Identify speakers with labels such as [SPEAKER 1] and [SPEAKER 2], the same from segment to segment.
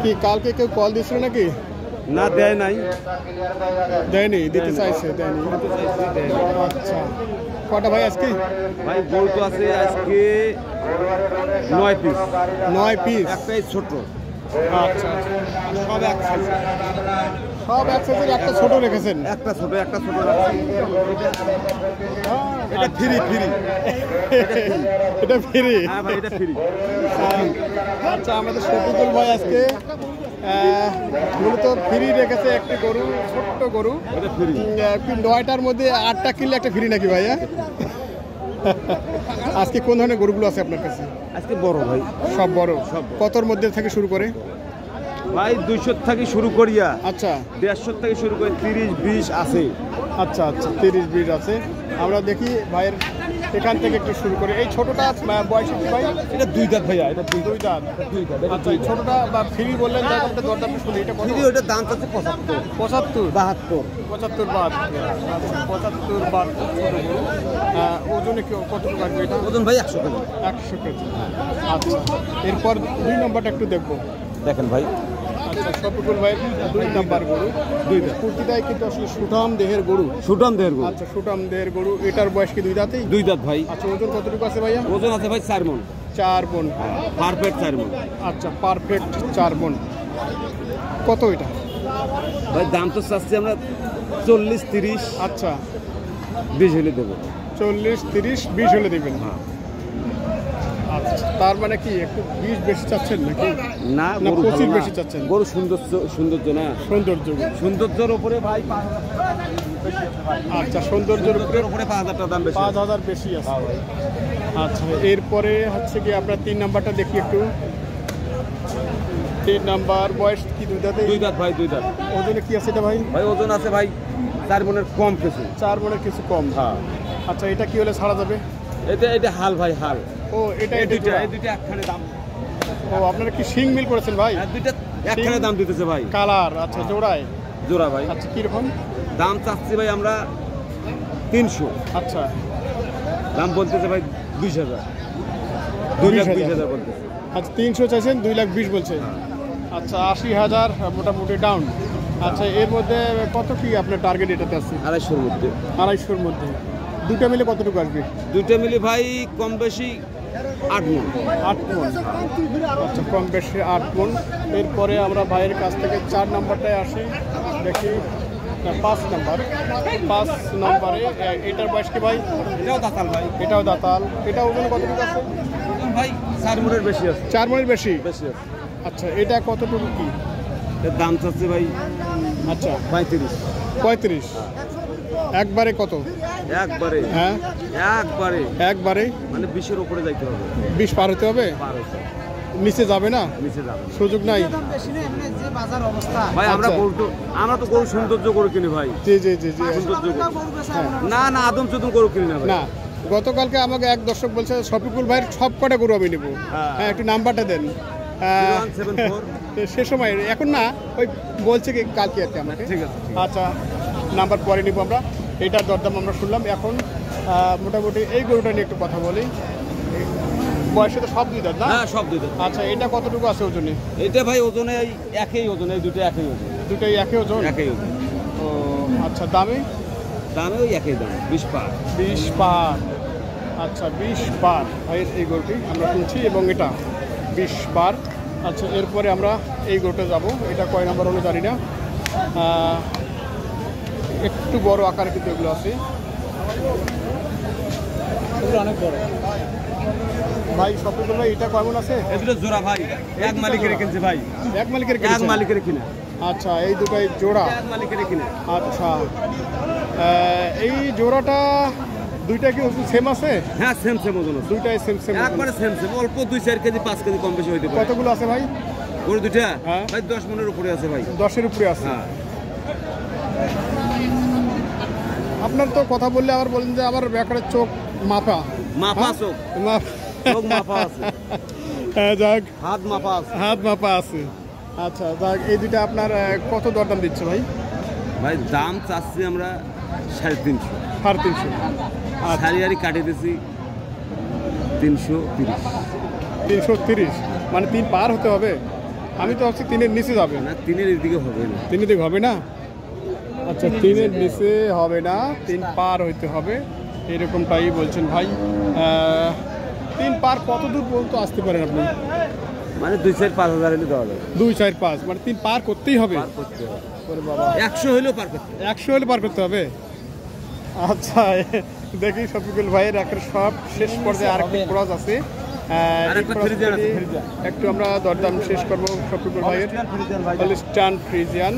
[SPEAKER 1] কি কালকে কেউ কল দিছিল নাকি?
[SPEAKER 2] না দেয় নাই,
[SPEAKER 1] দেয়নি, দিতে চাইছে দেয়নি। আচ্ছা কটা ভাই আজকে?
[SPEAKER 2] ভাই গরু তো আছে আজকে 9 পিস।
[SPEAKER 1] 9 পিস,
[SPEAKER 2] একটাই ছোট।
[SPEAKER 1] আচ্ছা সব এক সাইজ, সব এক সাইজের, একটা ছোট রেখেছেন?
[SPEAKER 2] একটা ছোট রাখছি। এটা ফ্রি
[SPEAKER 1] এটা ফ্রি?
[SPEAKER 2] হ্যাঁ ভাই এটা ফ্রি।
[SPEAKER 1] আচ্ছা আমাদের শফিকুল ভাই আজকে মূলত ফ্রি রেখেছে একটি গরু, ছোট্ট গরু।
[SPEAKER 2] এটা ফ্রি।
[SPEAKER 1] 9টার মধ্যে 8টা কিনলে একটা ফ্রি নাকি ভাইয়া? আজকে কোন ধরনের গরুগুলো আছে আপনার কাছে?
[SPEAKER 2] আজকে বড় ভাই,
[SPEAKER 1] সব বড়। সব কতর মধ্যে থেকে শুরু করে?
[SPEAKER 2] ভাই 200 থেকে শুরু করিয়া
[SPEAKER 1] আচ্ছা
[SPEAKER 2] 150 থেকে শুরু করে 30-20 আছে।
[SPEAKER 1] আচ্ছা 30-20 আছে। আমরা দেখি ভাইয়ের এখান থেকে একটু শুরু করে। এই ছোটটা বয়সে কি ভাই?
[SPEAKER 2] এটা 2 দাঁত ভাইয়া, এটা 2
[SPEAKER 1] দাঁত। আচ্ছা এই ছোটটা বা ফ্রি বললেন, তাই একটা দরদাম শুনি। এটা কত?
[SPEAKER 2] ফ্রি ওটার দাম আছে 75
[SPEAKER 1] 75
[SPEAKER 2] 72
[SPEAKER 1] বাদ। আচ্ছা 75 বাদ ছোট গরু। ওজনে কতটুকু আসবে এটা?
[SPEAKER 2] ওজন ভাই 100 কেজি।
[SPEAKER 1] 100 কেজি। আচ্ছা এরপর 2 নম্বরটা একটু দেখবো।
[SPEAKER 2] দেখেন ভাই,
[SPEAKER 1] আচ্ছা শফিকুল ভাই 2 নাম্বার গরু। 2 দাঁত। কুর্তিটাই কিন্তু আসলে সুঠাম দেহের গরু। আচ্ছা সুঠাম দেহের গরু। এটার বয়স কি 2 দাঁতেই?
[SPEAKER 2] 2 দাঁত ভাই।
[SPEAKER 1] আচ্ছা ওজন কতটুকু আছে ভাইয়া?
[SPEAKER 2] ওজন আছে ভাই 4 মণ।
[SPEAKER 1] 4 মণ।
[SPEAKER 2] পারফেক্ট 4 মণ।
[SPEAKER 1] আচ্ছা পারফেক্ট 4 মণ। কত এটা
[SPEAKER 2] ভাই? দাম তো চাচ্ছি আমরা 40-30।
[SPEAKER 1] আচ্ছা
[SPEAKER 2] 20 হলে দেবো।
[SPEAKER 1] 40-30-20 হলে দেবেন?
[SPEAKER 2] হ্যাঁ।
[SPEAKER 1] আচ্ছা তার মানে কি একটু 20 বেশি চাচ্ছেন নাকি?
[SPEAKER 2] না
[SPEAKER 1] 25 বেশি চাচ্ছেন?
[SPEAKER 2] গরু সৌন্দর্য না, সৌন্দর্যের উপরে ভাই।
[SPEAKER 1] আচ্ছা সৌন্দর্যের
[SPEAKER 2] উপরে 5000 টাকা দাম বেশি।
[SPEAKER 1] 5000 বেশি আছে। আচ্ছা এরপরে হচ্ছে কি আপনার 3 নাম্বারটা দেখি একটু। 3 নাম্বার বয়স কি 2 দাঁতে?
[SPEAKER 2] 2 দাঁত ভাই, 2 দাঁত।
[SPEAKER 1] ওজনে কি আছে এটা ভাই?
[SPEAKER 2] ভাই ওজন আছে ভাই 4 মণের কম কিছু।
[SPEAKER 1] 4 মণের কিছু কম।
[SPEAKER 2] হ্যাঁ।
[SPEAKER 1] আচ্ছা এটা কি হলে ছাড়া যাবে?
[SPEAKER 2] এটা হাল ভাই, হাল।
[SPEAKER 1] ও এটা
[SPEAKER 2] এই দুইটা একখানে দাম।
[SPEAKER 1] ও আপনারা কি শিং মিল করেছেন ভাই?
[SPEAKER 2] দুইটা একখানে দাম দিতেছে ভাই।
[SPEAKER 1] কালার? আচ্ছা জোড়া ভাই। আচ্ছা কিরকম
[SPEAKER 2] দাম চাচ্ছি ভাই আমরা 300।
[SPEAKER 1] আচ্ছা
[SPEAKER 2] দাম বলতেছে ভাই 20,000। 2,20,000 বলতেছে।
[SPEAKER 1] আচ্ছা 300 চাইছেন, 2,20,000 বলছে। আচ্ছা 80,000 মোটামুটি ডাউন। আচ্ছা এর মধ্যে কত কি আপনার টার্গেট এটাতে আছে?
[SPEAKER 2] 250-র মধ্যে।
[SPEAKER 1] 250-র মধ্যে। দুটো মিলে কতটুকু আসবে?
[SPEAKER 2] দুটো মিলে ভাই কম বেশি 8 মণ।
[SPEAKER 1] 8 মণ। আচ্ছা কম বেশি 8 মণ। এরপরে আমরা ভাইয়ের কাছ থেকে 4 নাম্বারটায় আসি, দেখি 5 নম্বরে। এটার বয়স কি ভাই?
[SPEAKER 2] এটাও দাতাল ভাই।
[SPEAKER 1] এটাও দাতাল। এটা ওজন কতটুকু আছে
[SPEAKER 2] ভাই? 4 মণের বেশি আছে।
[SPEAKER 1] 4 মণের বেশি
[SPEAKER 2] আছে।
[SPEAKER 1] আচ্ছা এটা কতটুকু কি
[SPEAKER 2] এর দাম চাচ্ছে ভাই?
[SPEAKER 1] আচ্ছা
[SPEAKER 2] 35।
[SPEAKER 1] একবারে কত?
[SPEAKER 2] একবারে?
[SPEAKER 1] হ্যাঁ একবারে
[SPEAKER 2] মানে 20-এর উপরে যাইতে হবে।
[SPEAKER 1] 20 পার হতে হবে? নিচে যাবে না?
[SPEAKER 2] নিচে যাবে
[SPEAKER 1] সুযোগ নাই
[SPEAKER 2] ভাই। আমরা তো গরু সৌন্দর্য গরু কিনি ভাই।
[SPEAKER 1] জি
[SPEAKER 2] সৌন্দর্য না আদম চোদন গরু কিনি না ভাই।
[SPEAKER 1] না গতকালকে আমাকে এক দর্শক বলছে শফিকুল ভাইয়ের সব কটা গরু আমি নেবো। হ্যাঁ একটু নাম্বারটা দেন।
[SPEAKER 2] 0174।
[SPEAKER 1] সে সময় এখন না, ওই বলছে কি কালকে আর কি আমাকে।
[SPEAKER 2] ঠিক আছে।
[SPEAKER 1] আচ্ছা নাম্বার পরে নিব আমরা। এইটার দরদাম আমরা শুনলাম। এখন মোটামুটি এই গরুটা নিয়ে একটু কথা বলি। বয়সে তো সব 2 দাঁত না?
[SPEAKER 2] হ্যাঁ সব 2 দাঁত।
[SPEAKER 1] আচ্ছা এটা কতটুকু আছে ওজনে?
[SPEAKER 2] এটা ভাই ওজনে একই ওজন, এই দুটো একই ওজন।
[SPEAKER 1] দুটোই একই ওজন?
[SPEAKER 2] একই ওজন।
[SPEAKER 1] ও আচ্ছা দামে
[SPEAKER 2] ওই একই দাম 20
[SPEAKER 1] পার। আচ্ছা 20 পার ভাইয়ের এই গরুটি আমরা কিনছি, এবং এটা 20 পার। আচ্ছা এরপরে আমরা এই গরুটা যাব। এটা কয় নাম্বার হলো জানি না, একটু বড় আকারে কিন্তু এগুলো আছে, অনেক বড়। ভাই শফিকুল ভাই এটা কেমন আছে?
[SPEAKER 2] এগুলো জোড়া ভাই, এক মালিকের কিনছে ভাই।
[SPEAKER 1] এক মালিকের কিনা? আচ্ছা এই দুটাই জোড়া
[SPEAKER 2] এক মালিকের কিনা।
[SPEAKER 1] আচ্ছা এই জোড়াটা দুইটা কি সেম আছে?
[SPEAKER 2] হ্যাঁ সেম ওজন আছে।
[SPEAKER 1] দুইটাই সেম
[SPEAKER 2] একবারে সেম অল্প 2-4 কেজি 5 কেজি কম বেশি হইতে পারে।
[SPEAKER 1] কতগুলো আছে ভাই
[SPEAKER 2] গরু দুইটা?
[SPEAKER 1] হ্যাঁ
[SPEAKER 2] ভাই 10 মণের উপরে আছে ভাই।
[SPEAKER 1] 10-এর উপরে আছে।
[SPEAKER 2] হ্যাঁ।
[SPEAKER 1] আপনার তো কথা বললে আবার বলেন যে আবার ব্যাকড়ের চোখ মাপা
[SPEAKER 2] চোখ মাপা আছে।
[SPEAKER 1] হ্যাঁ যাক
[SPEAKER 2] হাত মাপা আছে।
[SPEAKER 1] আচ্ছা যাক এই দুইটা আপনার কত দরদাম দিচ্ছে ভাই?
[SPEAKER 2] ভাই দাম চাচ্ছি আমরা 350।
[SPEAKER 1] 350।
[SPEAKER 2] সারি কাটিয়ে দিচ্ছি 330।
[SPEAKER 1] 330 মানে 3 পার হতে হবে? আমি তো ভাবছি 3-এর নিচে যাবে
[SPEAKER 2] না 3-এর দিকে হবে না।
[SPEAKER 1] 3-এর দিকে হবে না? আচ্ছা 3-এর নিচে হবে না, 3 পার হইতে হবে এরকমটাই বলছেন ভাই। 3 পার কত দূর পর্যন্ত আসতে পারেন আপনি?
[SPEAKER 2] মানে 2-4-5 হাজার হলে দেওয়া যাবে।
[SPEAKER 1] 2-4-5 মানে 3 পার করতেই হবে?
[SPEAKER 2] পার করতে হবে।
[SPEAKER 1] ওরে বাবা
[SPEAKER 2] 100 হলেও পার করতে হবে।
[SPEAKER 1] 100 হলে পার করতে হবে। আচ্ছা দেখি শফিকুল ভাইয়ের একের সব শেষ পর্যায়ে আরেকটি ক্রস আছে। একটু আমরা দরদাম শেষ করবো শফিকুল ভাইয়ের। হলিস্টান ফ্রিজিয়ান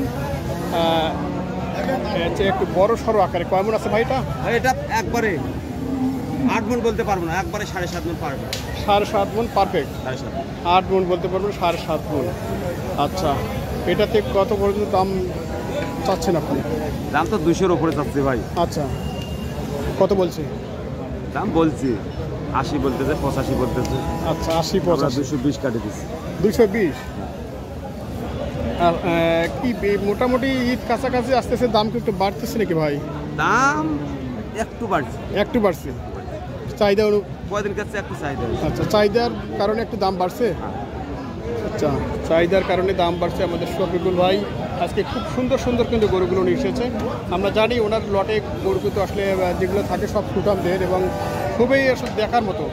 [SPEAKER 1] একটু বড় সড়ো আকারে কেমন আছে ভাইটা?
[SPEAKER 2] এটা একবারে 8 মণ বলতে পারবো না, একবারে 7.5 মণ পারবে।
[SPEAKER 1] 7.5 মণ পারফেক্ট। 8 মণ বলতে পারবো, 7.5 মণ। আচ্ছা এটাতে কত পর্যন্ত দাম চাচ্ছেন আপনি?
[SPEAKER 2] দাম তো 200-এর উপরে চাচ্ছি ভাই।
[SPEAKER 1] আচ্ছা কত বলছি?
[SPEAKER 2] দাম বলছি 80 বলতেছে, 85 বলতেছে।
[SPEAKER 1] আচ্ছা 80-85
[SPEAKER 2] 220 কাটে দিচ্ছি।
[SPEAKER 1] 220। আর কি মোটামুটি ঈদ কাছাকাছি আসতেছে, দাম কি একটু বাড়তেছে নাকি ভাই?
[SPEAKER 2] দাম একটু বাড়ছে।
[SPEAKER 1] একটু বাড়ছে, চাহিদা
[SPEAKER 2] কয়দিন কাছে একটু চাহিদা।
[SPEAKER 1] আচ্ছা চাহিদার কারণে একটু দাম বাড়ছে। আচ্ছা চাহিদার কারণে দাম বাড়ছে। আমাদের শফিকুল ভাই আজকে খুব সুন্দর সুন্দর কিন্তু গরুগুলো নিয়ে এসেছে। আমরা জানি ওনার লটে গরু কিন্তু আসলে যেগুলো থাকে সব সুঠাম দেহের এবং খুবই আসলে দেখার মতো।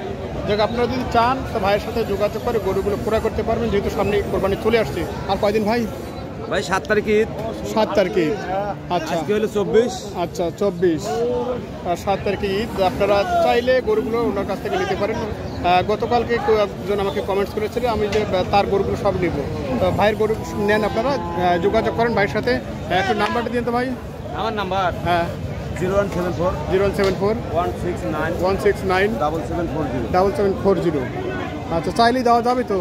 [SPEAKER 1] যাক আপনারা যদি চান তো ভাইয়ের সাথে যোগাযোগ করে গরুগুলো ক্রয় করতে পারবেন, যেহেতু সামনে কোরবানি চলে আসছে। আর কয়দিন ভাই?
[SPEAKER 2] ভাই 7 তারিখে ঈদ।
[SPEAKER 1] 7 তারিখে ঈদ। আচ্ছা
[SPEAKER 2] আজকে হলো 24।
[SPEAKER 1] আচ্ছা 24 আর 7 তারিখে ঈদ। আপনারা চাইলে গরুগুলো ওনার কাছ থেকে নিতে পারেন। গতকালকে একজন আমাকে কমেন্টস করেছিল আমি যে তার গরুগুলো সব নিব। তো ভাইয়ের গরু নেন আপনারা, যোগাযোগ করেন ভাইয়ের সাথে। একটু নাম্বারটা দিন তো ভাই।
[SPEAKER 2] আমার নাম্বার
[SPEAKER 1] হ্যাঁ
[SPEAKER 2] 0174
[SPEAKER 1] 0174
[SPEAKER 2] 169
[SPEAKER 1] 169
[SPEAKER 2] 7740।
[SPEAKER 1] 7740। আচ্ছা চাইলেই দেওয়া যাবে তো?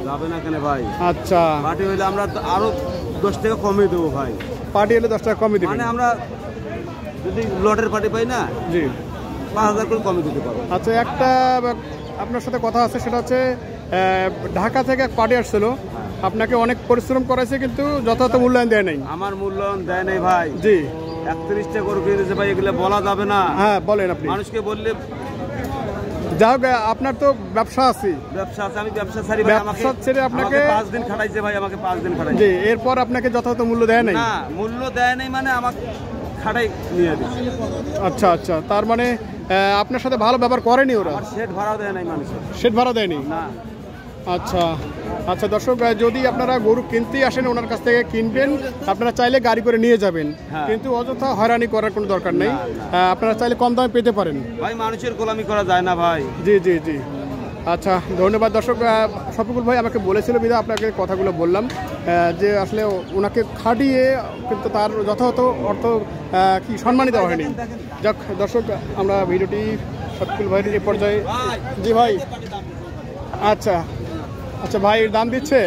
[SPEAKER 2] যাবে না কেন ভাই?
[SPEAKER 1] আচ্ছা
[SPEAKER 2] পার্টি হইলে আমরা আরো 10 টাকা কমে দেবো ভাই।
[SPEAKER 1] পার্টি হলে 10 টাকা কমে দেবেন?
[SPEAKER 2] মানে আমরা যদি লটের পার্টি পাই না,
[SPEAKER 1] জি
[SPEAKER 2] 5000 করে কমে দিতে পারবো।
[SPEAKER 1] আচ্ছা একটা আপনার সাথে কথা আছে, সেটা হচ্ছে ঢাকা থেকে এক পার্টি আসছিল, আপনাকে অনেক পরিশ্রম করাইছে কিন্তু যথাযথ মূল্যায়ন দেয় নাই।
[SPEAKER 2] আমার মূল্যায়ন দেয় নাই ভাই।
[SPEAKER 1] জি
[SPEAKER 2] 31টা গরু কিনে দিয়েছে ভাই, এগুলো বলা যাবে না।
[SPEAKER 1] হ্যাঁ বলেন আপনি।
[SPEAKER 2] মানুষকে বললে
[SPEAKER 1] যাই হোক আপনার তো ব্যবসা আছে।
[SPEAKER 2] ব্যবসা আছে, আমি ব্যবসা ছাড়ি ভাই।
[SPEAKER 1] ব্যবসা ছেড়ে আপনাকে
[SPEAKER 2] 5 দিন খাটাইছে ভাই, আমাকে 5 দিন খাটাইছে।
[SPEAKER 1] জি এরপর আপনাকে যথাযথ মূল্য দেয় নাই?
[SPEAKER 2] না মূল্য দেয় নাই, মানে আমাকে খাটাই নিয়ে দিচ্ছে।
[SPEAKER 1] আচ্ছা আচ্ছা তার মানে আপনার সাথে ভালো ব্যবহার করেনি ওরা?
[SPEAKER 2] শেড ভাড়া দেয় নাই মানুষ।
[SPEAKER 1] শেড ভাড়া দেয়নি?
[SPEAKER 2] না।
[SPEAKER 1] আচ্ছা আচ্ছা দর্শক যদি আপনারা গরু কিনতেই আসেন ওনার কাছ থেকে কিনবেন, আপনারা চাইলে গাড়ি করে নিয়ে যাবেন, কিন্তু অযথা হয়রানি করার কোনো দরকার নেই। আপনারা চাইলে কম দামে পেতে পারেন
[SPEAKER 2] ভাই, মানুষের গোলামি করা যায় না ভাই।
[SPEAKER 1] জি জি জি আচ্ছা ধন্যবাদ দর্শক। শফিকুল ভাই আমাকে বলেছিল বিধা আপনাকে কথাগুলো বললাম, যে আসলে ওনাকে খাটিয়ে কিন্তু তার যথাযথ অর্থ কি সম্মানই দেওয়া হয়নি। যাক দর্শক আমরা ভিডিওটি শফিকুল ভাইয়ের এই পর্যায়ে। জি ভাই আচ্ছা আচ্ছা ভাই দাম দিচ্ছে?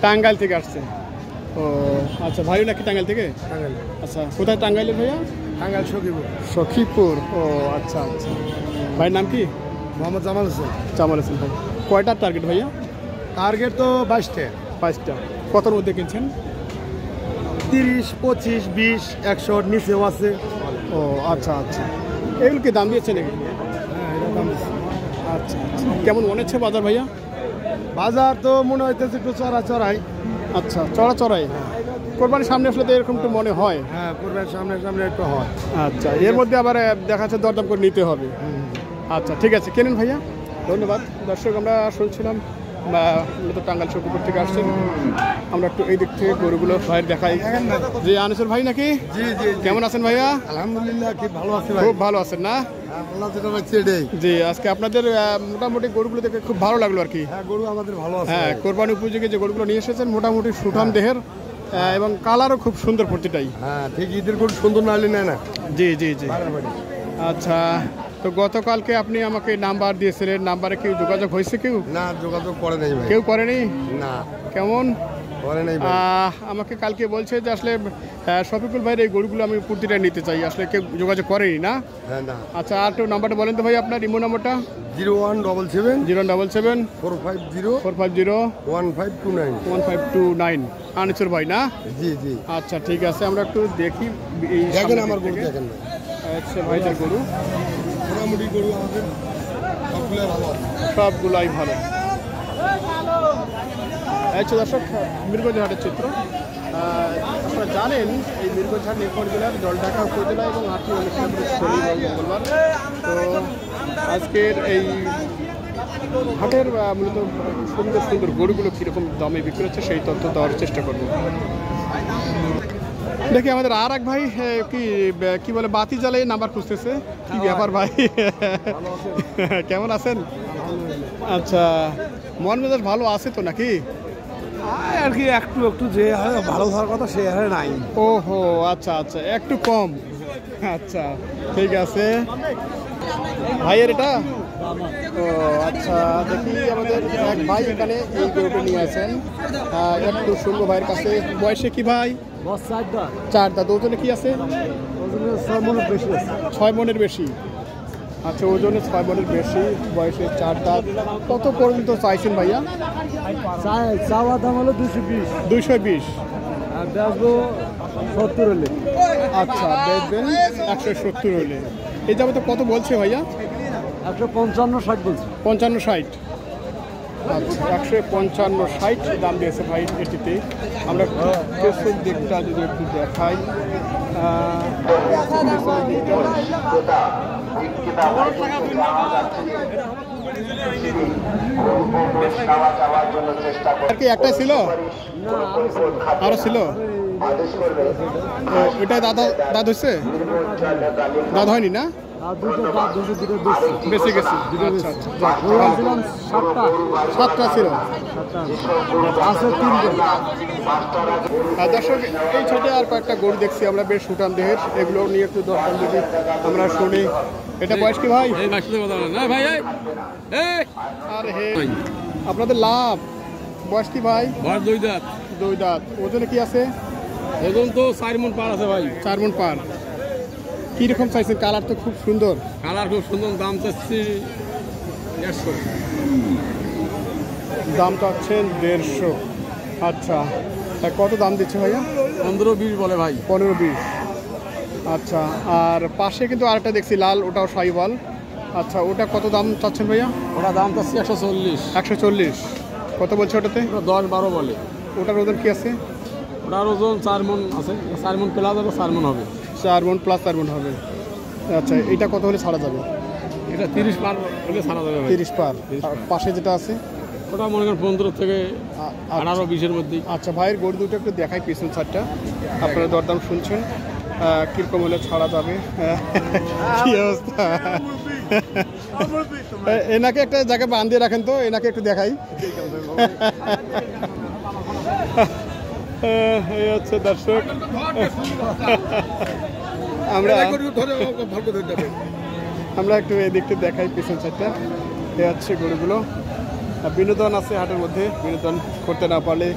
[SPEAKER 1] টাঙ্গাইল থেকে আসছে। ও আচ্ছা ভাই নাকি টাঙ্গাইল থেকে? আচ্ছা কোথায় টাঙ্গাইলের ভাইয়া?
[SPEAKER 3] টাঙ্গাইল সখীপুর।
[SPEAKER 1] সখীপুর। ও আচ্ছা আচ্ছা ভাইয়ের নাম কি?
[SPEAKER 3] মোহাম্মদ জামাল হোসেন।
[SPEAKER 1] জামাল হোসেন ভাই। কয়টার টার্গেট ভাইয়া?
[SPEAKER 3] টার্গেট তো 22টা।
[SPEAKER 1] 22টা। কতর মধ্যে কিনছেন?
[SPEAKER 3] 30, 25, 20, 100 নিচেও আছে।
[SPEAKER 1] ও আচ্ছা আচ্ছা এগুলো কি দাম দিয়েছে নাকি?
[SPEAKER 3] হ্যাঁ এটা দাম দিচ্ছে।
[SPEAKER 1] আচ্ছা আচ্ছা কেমন মনে হচ্ছে বাজার ভাইয়া?
[SPEAKER 3] বাজার তো মনে হইতেছে একটু চড়াই।
[SPEAKER 1] আচ্ছা চড়াই। কোরবানির সামনে আসলে তো এরকম একটু মনে হয়।
[SPEAKER 3] হ্যাঁ কোরবানির সামনে একটু হয়।
[SPEAKER 1] আচ্ছা এর মধ্যে আবার দেখা যাচ্ছে দরদাম করে নিতে হবে। আচ্ছা ঠিক আছে কেনেন ভাইয়া, ধন্যবাদ। দর্শক আমরা শুনছিলাম মূলত টাঙ্গাইল সখীপুর থেকে আসছেন, আমরা একটু এই দিক থেকে গরুগুলো ভাইয়ের দেখাই। জি আনিসুল ভাই নাকি?
[SPEAKER 3] জি জি
[SPEAKER 1] কেমন আছেন ভাইয়া?
[SPEAKER 3] আলহামদুলিল্লাহ কি ভালো আছি ভাই।
[SPEAKER 1] খুব ভালো আছেন না?
[SPEAKER 3] আল্লাহ যেটা পাচ্ছি এটাই।
[SPEAKER 1] জি আজকে আপনাদের মোটামুটি গরুগুলো দেখে খুব ভালো লাগলো আর কি।
[SPEAKER 3] হ্যাঁ গরু আমাদের ভালো আছে।
[SPEAKER 1] হ্যাঁ কোরবানি উপযোগী যে গরুগুলো নিয়ে এসেছেন মোটামুটি সুঠাম দেহের এবং কালারও খুব সুন্দর প্রতিটাই।
[SPEAKER 3] হ্যাঁ ঠিক ঈদের গরু সুন্দর না হলে নেয় না।
[SPEAKER 1] জি জি জি আচ্ছা তো গতকালকে আপনি আমাকে নাম্বার দিয়েছিলেন, নাম্বারে কেউ যোগাযোগ হয়েছে? কেউ
[SPEAKER 3] না যোগাযোগ করে নাই ভাই।
[SPEAKER 1] কেউ করেনি?
[SPEAKER 3] না
[SPEAKER 1] কেমন
[SPEAKER 3] করে নাই ভাই।
[SPEAKER 1] আমাকে কালকে বলছে যে আসলে শফিকুল ভাইয়ের এই গরুগুলো আমি প্রতিটা নিতে চাই, আসলে কেউ যোগাযোগ করেনি না?
[SPEAKER 3] হ্যাঁ না।
[SPEAKER 1] আচ্ছা আর একটু নাম্বারটা বলেন তো ভাই আপনার ইমো নাম্বারটা।
[SPEAKER 3] 0177
[SPEAKER 1] 077
[SPEAKER 3] 450
[SPEAKER 1] 450
[SPEAKER 3] 1529।
[SPEAKER 1] 1529 আনিসুর ভাই না?
[SPEAKER 3] জি জি
[SPEAKER 1] আচ্ছা ঠিক আছে আমরা একটু দেখি এই
[SPEAKER 3] দেখেন
[SPEAKER 1] সামনের
[SPEAKER 3] আমার
[SPEAKER 1] দিক
[SPEAKER 3] গরু
[SPEAKER 1] থেকে।
[SPEAKER 3] দেখেন ভাই।
[SPEAKER 1] আচ্ছা ভাইদের গরু
[SPEAKER 3] মোটামুটি গরু আমাদের সবগুলো ভালো আছে।
[SPEAKER 1] সবগুলাই ভালো। এই তো দর্শক মিরগঞ্জ হাটের চিত্র। আপনারা জানেন এই মিরগঞ্জ হাট নীলফামারী জেলার জলঢাকা উপজেলা এবং হাটটি অনুষ্ঠিত হবে শনি এবং মঙ্গলবার। তো আজকের এই হাটের মূলত সুন্দর সুন্দর গরুগুলো কীরকম দামে বিক্রি হচ্ছে সেই তথ্য দেওয়ার চেষ্টা করব। দেখি আমাদের আর এক ভাই কি বলে বাতি জ্বালে নাম্বার খুঁজতেছে, কি ব্যাপার ভাই? কেমন আছেন? আচ্ছা, মন মেজাজ ভালো আছে তো নাকি?
[SPEAKER 3] আর কি একটু একটু যে ভালো হওয়ার কথা সে হারে নাই।
[SPEAKER 1] ওহো, আচ্ছা আচ্ছা, একটু কম। আচ্ছা ঠিক আছে ভাইয়ের এটা। ও আচ্ছা, দেখি আমাদের এক ভাই এখানে এই গরুটা নিয়ে আসেন একটু শুনবো ভাইয়ের কাছে। বয়সে কি ভাই? 4 দাঁত। ওজনে কি আছে? 6 মনের বেশি। আচ্ছা, ওজনে 6 মনের বেশি, বয়সে 4 দাঁত। কত পর্যন্ত চাইছেন ভাইয়া?
[SPEAKER 3] চাওয়া দাম হলো 220।
[SPEAKER 1] 220
[SPEAKER 3] আর বেচবো 70 হলে।
[SPEAKER 1] আচ্ছা, বেচবেন 170 হলে। এই যাবো তো কত বলছে ভাইয়া?
[SPEAKER 3] 155-60 বলছে।
[SPEAKER 1] 55-60। আচ্ছা, 155-60 দাম দিয়েছে ভাই এটিতে। আমরা পেছন দিকটা যদি একটু দেখাই, একটাই ছিল? আরো ছিল? ওইটাই দাঁত হয়েছে? দাঁত হয়নি না? বেঁচে গেছে। আচ্ছা আচ্ছা, 7টা ছিল। দর্শক, এই ছোটে আর কয়েকটা গরু দেখছি আমরা, বেশ সুটান দেহের। এগুলো নিয়ে একটু দরকার যদি আমরা শুনি। এটা বয়স কি ভাই? আর হে, আপনাদের লাভ। বয়স কি ভাই?
[SPEAKER 2] 2 দাঁত।
[SPEAKER 1] 2 দাঁত। ওজনে কি আছে?
[SPEAKER 2] এখন তো 4 মণ পার আছে ভাই।
[SPEAKER 1] 4 মণ পার। কিরকম চাইছেন? কালার তো খুব সুন্দর।
[SPEAKER 2] কালার খুব সুন্দর। দাম চাচ্ছি 150।
[SPEAKER 1] দাম চাচ্ছেন 150। আচ্ছা, কত দাম দিচ্ছে ভাইয়া?
[SPEAKER 2] 15-20 বলে ভাই।
[SPEAKER 1] 15-20। আচ্ছা, আর পাশে কিন্তু আরেকটা দেখছি লাল, ওটাও সাইওয়াল। আচ্ছা, ওটা কত দাম চাচ্ছেন ভাইয়া?
[SPEAKER 2] ওটা দাম চাচ্ছি 140।
[SPEAKER 1] 140। কত বলছে ওটাতে?
[SPEAKER 2] 10-12 বলে।
[SPEAKER 1] ওটার ওজন কি আছে?
[SPEAKER 2] ওটার ওজন 4 মণ আছে। 4 মণ প্লাস হবে, 4 মণ হবে।
[SPEAKER 1] 4 মণ প্লাস 4 মণ হবে। আচ্ছা, এটা কত হলে ছাড়া যাবে?
[SPEAKER 2] এটা 30 পার হলে ছাড়া যাবে ভাই।
[SPEAKER 1] 30 পার। আর পাশে যেটা আছে
[SPEAKER 2] ওটা মনে করেন 15 থেকে 18-20-এর মধ্যেই।
[SPEAKER 1] আচ্ছা, ভাইয়ের গরু দুটো একটু দেখাই পিছন ছাড়টা। আপনারা দরদাম শুনছেন, কিরকম হলে ছাড়া যাবে? কি অবস্থা? এনাকে একটা জায়গায় বাঁধিয়ে রাখেন তো, এনাকে একটু দেখাই। এই হচ্ছে দর্শক, আমরা একটু এদিকটা দেখাই পিছন সাইডটা। এ হচ্ছে গরুগুলো। বিনোদন আছে হাটের মধ্যে, বিনোদন করতে না পারলে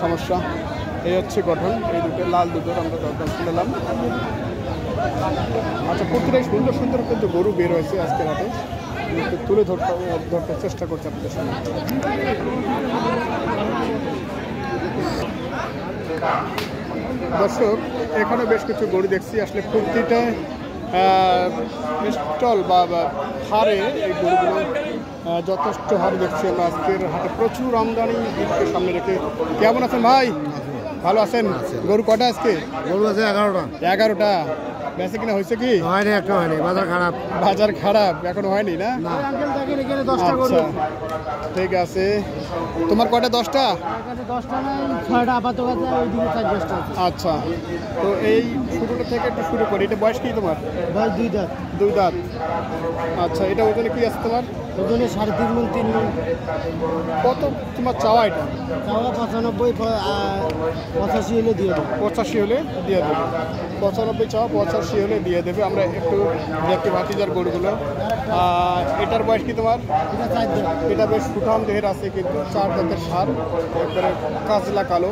[SPEAKER 1] সমস্যা। এই হচ্ছে গঠন। এই দুটো লাল দুটোর আমরা দরদাম শুনলাম। আচ্ছা, প্রতিটাই সুন্দর সুন্দর কিন্তু গরু বের হয়েছে আজকের হাটে। একটু তুলে ধরতে চেষ্টা করছি আপনাদের সামনে। দর্শক, এখানে বেশ কিছু গরু দেখছি। আসলে প্রতিটা স্টল বা হারে এই গরুগুলো যথেষ্ট হারে দেখছি আমরা আজকের হাটে। প্রচুর আমদানি ঈদকে সামনে রেখে। কেমন আছেন ভাই? ভালো আছেন? গরু কটা আজকে?
[SPEAKER 3] গরু আছে 11টা।
[SPEAKER 1] 11টা। বেঁচে কিনা হয়েছে কি?
[SPEAKER 3] হয়নি, একটা হয়নি। বাজার খারাপ।
[SPEAKER 1] বাজার খারাপ এখনো হয়নি না? আচ্ছা ঠিক আছে। তোমার কটা? 10টা?
[SPEAKER 3] 10টা নাই, 6টা আপাতত আছে, ওইদিকে 4-5টা আছে।
[SPEAKER 1] আচ্ছা, তো এই শুরুটা থেকে একটু শুরু করি। এটা বয়স কি তোমার?
[SPEAKER 3] বয়স 2 দাঁত।
[SPEAKER 1] 2 দাঁত। আচ্ছা, এটা ওজনে কি আছে তোমার?
[SPEAKER 3] ওজনে 3.5 মণ 3 মণ।
[SPEAKER 1] কত তোমার চাওয়া? এটা
[SPEAKER 3] চাওয়া 95, 85 হলে দিয়ে দেবে।
[SPEAKER 1] 85 হলে দিয়ে দেবে। 95 চাওয়া, 85 হলে দিয়ে দেবে। আমরা একটু দেখতে ভাতিজার গরুগুলো। এটার বয়স কি তোমার?
[SPEAKER 3] এটা 4 দাঁত।
[SPEAKER 1] এটা বেশ সুঠাম দেহের আছে, কিন্তু 4 দাঁতের সার, একবারে কাজলা কালো,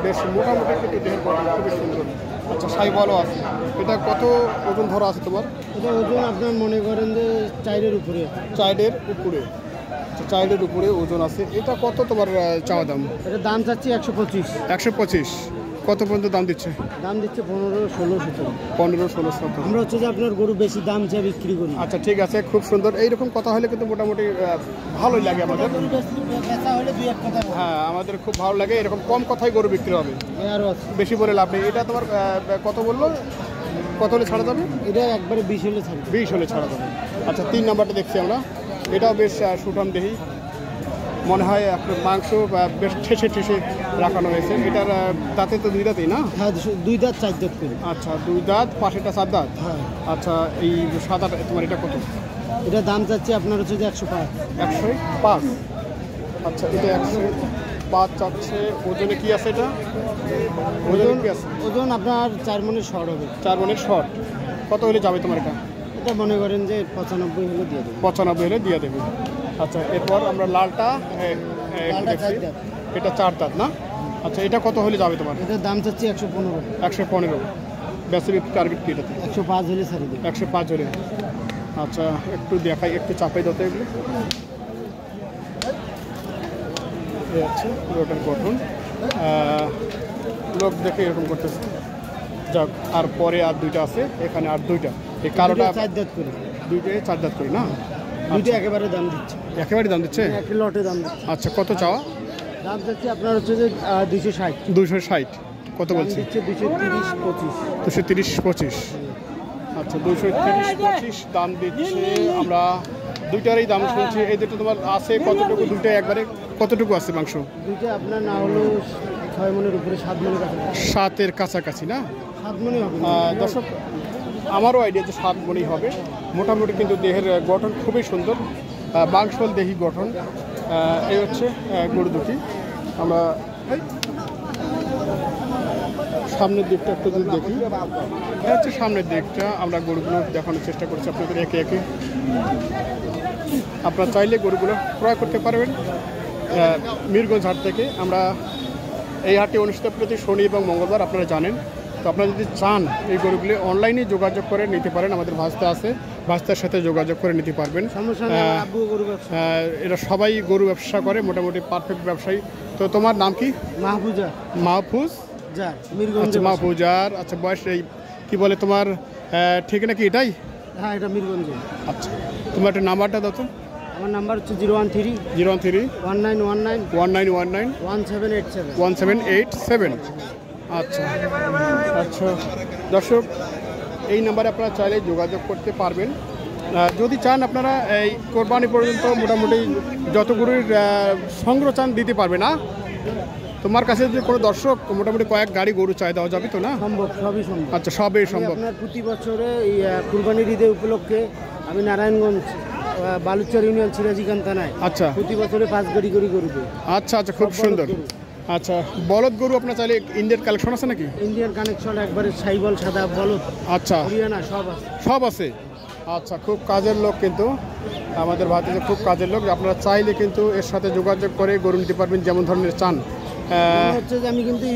[SPEAKER 1] বেশ মোটামুটি কিন্তু দেহের গঠন খুবই সুন্দর। আচ্ছা, সাইওয়ালও আছে। এটা কত ওজন ধরা আছে তোমার?
[SPEAKER 3] এটা ওজন আপনার মনে করেন যে 4-এর উপরে।
[SPEAKER 1] 4-এর উপরে। 4-এর উপরে ওজন আছে। এটা কত তোমার চাওয়া দাম?
[SPEAKER 3] এটা দাম চাচ্ছি 125।
[SPEAKER 1] 125। কত পর্যন্ত দাম দিচ্ছে?
[SPEAKER 3] দাম দিচ্ছে 15, 16, 17।
[SPEAKER 1] 15, 16, 17।
[SPEAKER 3] আমরা হচ্ছে যে আপনার গরু বেশি দাম চেয়ে বিক্রি করি।
[SPEAKER 1] আচ্ছা ঠিক আছে, খুব সুন্দর। এইরকম কথা হলে কিন্তু মোটামুটি ভালোই লাগে আমাদের।
[SPEAKER 3] বেচা হলে 2-1 কথা।
[SPEAKER 1] হ্যাঁ, আমাদের খুব ভালো লাগে, এরকম কম কথাই গরু বিক্রি হবে,
[SPEAKER 3] আরও আছে।
[SPEAKER 1] বেশি বলে লাভ নেই। এটা তোমার কত বললো, কত হলে ছাড়া যাবে?
[SPEAKER 3] এটা একবারে 20 হলে ছাড়বে।
[SPEAKER 1] 20 হলে ছাড়া যাবে। আচ্ছা 3 নাম্বারটা দেখছি আমরা, এটাও বেশ সুঠাম দেহি, মনে হয় আপনার মাংস বেশ ঠেসে ঠেসে রাখানো হয়েছে। এটার দাঁতে তো 2 দাঁতই না?
[SPEAKER 3] হ্যাঁ, 2 দাঁত 4 দাঁত করে।
[SPEAKER 1] আচ্ছা 2 দাঁত, পাশেটা 4 দাঁত।
[SPEAKER 3] হ্যাঁ।
[SPEAKER 1] আচ্ছা এই সাদাটা তোমার এটা কত?
[SPEAKER 3] এটা দাম চাচ্ছি আপনার হচ্ছে যে 105।
[SPEAKER 1] 105। আচ্ছা এটা 105 চাচ্ছে। ওজনে কি আছে এটা? ওজন কি আছে?
[SPEAKER 3] ওজন আপনার 4 মণের শর্ট হবে।
[SPEAKER 1] 4 মণের শর্ট। কত হলে যাবে তোমার এটা?
[SPEAKER 3] এটা মনে করেন যে 95 হলে দিয়ে দেবো।
[SPEAKER 1] 95 হলে দিয়ে দেবে। আচ্ছা এরপর আমরা লালটা দেখছি, এটা 4 দাঁত না? আচ্ছা এটা কত হলে যাবে তোমার?
[SPEAKER 3] এটার দাম চাচ্ছি 115।
[SPEAKER 1] 115। বেসিক টার্গেট কি এটাতে?
[SPEAKER 3] 105 হলে ছাড়ে দেবো।
[SPEAKER 1] 105 হলে। আচ্ছা একটু দেখাই, একটু চাপাই দাও তো এগুলো। এই আছে পুরোটার গঠন, লোক দেখে এরকম করতেছে। যাক, আর পরে আর 2টা আছে, এখানে আর 2টা। এই কালোটা
[SPEAKER 3] 4 দাঁত করে।
[SPEAKER 1] 2টায় 4 দাঁত করি না?
[SPEAKER 3] 2টা একেবারে দাম দিচ্ছে।
[SPEAKER 1] একেবারে দাম দিচ্ছে?
[SPEAKER 3] একটা লটে দাম দিচ্ছে।
[SPEAKER 1] আচ্ছা কত চাওয়া?
[SPEAKER 3] দাম চাচ্ছি আপনার হচ্ছে যে 260।
[SPEAKER 1] 260। কত বলছে?
[SPEAKER 3] দিচ্ছে 230, 25।
[SPEAKER 1] 230, 25। আচ্ছা 230, 25 দাম দিচ্ছে। আমরা 2টারই দাম শুনছি। এই দুটো তোমার আছে কতটুকু? 2টা একবারে কতটুকু আছে মাংস?
[SPEAKER 3] 2টা আপনার না হলেও 6 মণের উপরে, 7 মণের কাছাকাছি।
[SPEAKER 1] 7-এর কাছাকাছি না?
[SPEAKER 3] 7 মণই হবে।
[SPEAKER 1] দর্শক, আমারও আইডিয়া যে 7 মণই হবে মোটামুটি, কিন্তু দেহের গঠন খুবই সুন্দর, মাংসল দেহি গঠন। এই হচ্ছে গরু দুটি। আমরা সামনের দিকটা একটু যদি দেখি, এটা হচ্ছে সামনের দিকটা। আমরা গরুগুলো দেখানোর চেষ্টা করছি আপনাদের একে একে। আপনারা চাইলে গরুগুলো ক্রয় করতে পারবেন মিরগঞ্জ হাট থেকে। আমরা এই হাটটি অনুষ্ঠিত প্রতি শনি এবং মঙ্গলবার, আপনারা জানেন। তো আপনারা যদি চান এই গরুগুলি অনলাইনে যোগাযোগ করে নিতে পারেন, আমাদের ভাস্তা আছে, ভাস্তার সাথে যোগাযোগ করে নিতে পারবেন। এরা সবাই গরু ব্যবসা করে, মোটামুটি পারফেক্ট ব্যবসায়ী। তো তোমার নাম কি?
[SPEAKER 3] মাহফুজা।
[SPEAKER 1] মাহফুজ
[SPEAKER 3] যা মিরগঞ্জ।
[SPEAKER 1] আচ্ছা মাহফুজার। আচ্ছা বয়স এই কি বলে তোমার ঠিকানা কি এটাই?
[SPEAKER 3] হ্যাঁ, এটা মিরগঞ্জে।
[SPEAKER 1] আচ্ছা তোমার একটা নাম্বারটা দাও তো।
[SPEAKER 3] আমার নাম্বার হচ্ছে 013
[SPEAKER 1] 1919
[SPEAKER 3] 1787।
[SPEAKER 1] 1787। আচ্ছা আচ্ছা দর্শক, এই নাম্বারে আপনারা চাইলে যোগাযোগ করতে পারবেন। যদি চান আপনারা এই কোরবানি পর্যন্ত মোটামুটি যত গরুর সংগ্রহ চান দিতে পারবে না? তোমার কাছে যদি কোনো দর্শক মোটামুটি কয়েক গাড়ি গরু চাই, দেওয়া যাবে তো না?
[SPEAKER 3] সম্ভব, সবই সম্ভব।
[SPEAKER 1] আচ্ছা সবই সম্ভব।
[SPEAKER 3] আপনার প্রতি বছরে এই কুরবানির ঈদের উপলক্ষে আমি নারায়ণগঞ্জ বালুচর ইউনিয়ন সিরাজিকান থানায়
[SPEAKER 1] আচ্ছা
[SPEAKER 3] প্রতি বছরে 5 গাড়ি গরু দেয়।
[SPEAKER 1] আচ্ছা আচ্ছা, খুব সুন্দর। আচ্ছা বলদ গরু আপনার চাইলে ইন্ডিয়ান কালেকশন আছে নাকি?
[SPEAKER 3] ইন্ডিয়ান কানেকশন একবারে সাইবল, সাদা বলদ,
[SPEAKER 1] আচ্ছা
[SPEAKER 3] হরিয়ানা সব আছে।
[SPEAKER 1] সব আছে। আচ্ছা খুব কাজের লোক, কিন্তু আমাদের ভারতীয় খুব কাজের লোক। আপনারা চাইলে কিন্তু এর সাথে যোগাযোগ করে গরু নিতে পারবেন যেমন ধরনের চান।
[SPEAKER 3] হচ্ছে যে আমি কিন্তু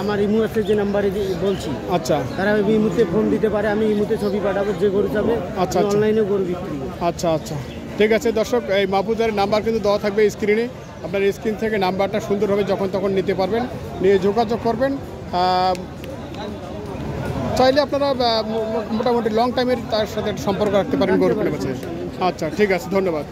[SPEAKER 3] আমার ইমু আছে যে নাম্বারে বলছি,
[SPEAKER 1] আচ্ছা
[SPEAKER 3] তারা ইমুতে ফোন দিতে পারে, আমি ইমুতে ছবি পাঠাবো, যে গরু যাবে।
[SPEAKER 1] আচ্ছা
[SPEAKER 3] অনলাইনে গরু বিক্রি।
[SPEAKER 1] আচ্ছা আচ্ছা ঠিক আছে দর্শক, এই মাহফুজার নাম্বার কিন্তু দেওয়া থাকবে স্ক্রিনে। আপনার স্ক্রিন থেকে নাম্বারটা সুন্দরভাবে যখন তখন নিতে পারবেন, নিয়ে যোগাযোগ করবেন। চাইলে আপনারা মোটামুটি লং টাইমের তার সাথে সম্পর্ক রাখতে পারেন গরু কেনার। আচ্ছা ঠিক আছে, ধন্যবাদ।